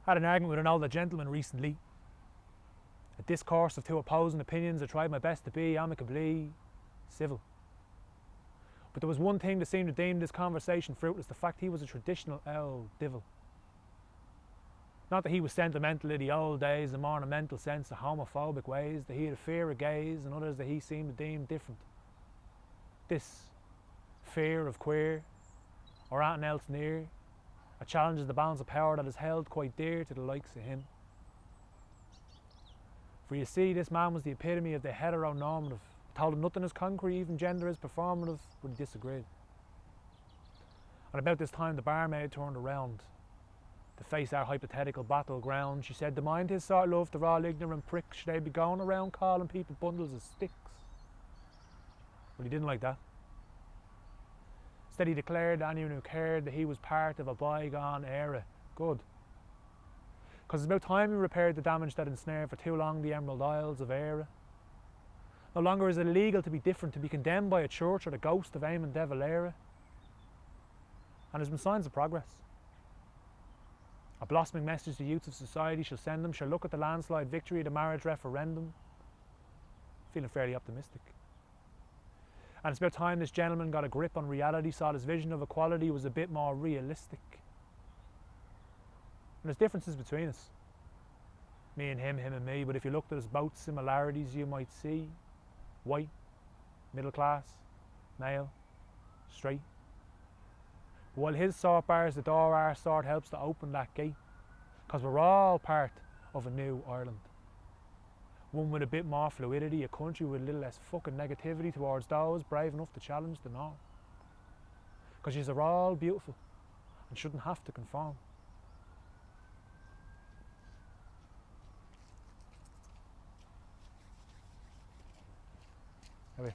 Had an argument with an older gentleman recently. A discourse of two opposing opinions. I tried my best to be amicably civil. But there was one thing that seemed to deem this conversation fruitless: the fact he was a traditional old divil. Not that he was sentimental in the old days, in ornamental sense of homophobic ways, that he had a fear of gays and others that he seemed to deem different. This fear of queer, or anything else near, it challenges the balance of power that is held quite dear to the likes of him. For you see, this man was the epitome of the heteronormative. Told him nothing is concrete, even gender is performative, but he disagreed. And about this time the barmaid turned around to face our hypothetical battleground. She said, "To mind his sort of love, they're all ignorant pricks. Should they be going around calling people bundles of sticks?" Well, he didn't like that. Instead, he declared to anyone who cared that he was part of a bygone era. Good. Because it's about time he repaired the damage that ensnared for too long the Emerald Isles of Era. No longer is it illegal to be different, to be condemned by a church or the ghost of Eamon de Valera. And there's been signs of progress. A blossoming message the youths of society shall send them shall look at the landslide victory of the marriage referendum, feeling fairly optimistic. And it's about time this gentleman got a grip on reality, saw his vision of equality was a bit more realistic. And there's differences between us. Me and him and me, but if you looked at us both, similarities you might see. White, middle class, male, straight. But while his sort bars the door, our sort helps to open that gate. Because we're all part of a new Ireland. One with a bit more fluidity, a country with a little less fucking negativity towards those brave enough to challenge the norm. Because yous are all beautiful and shouldn't have to conform. Anyway.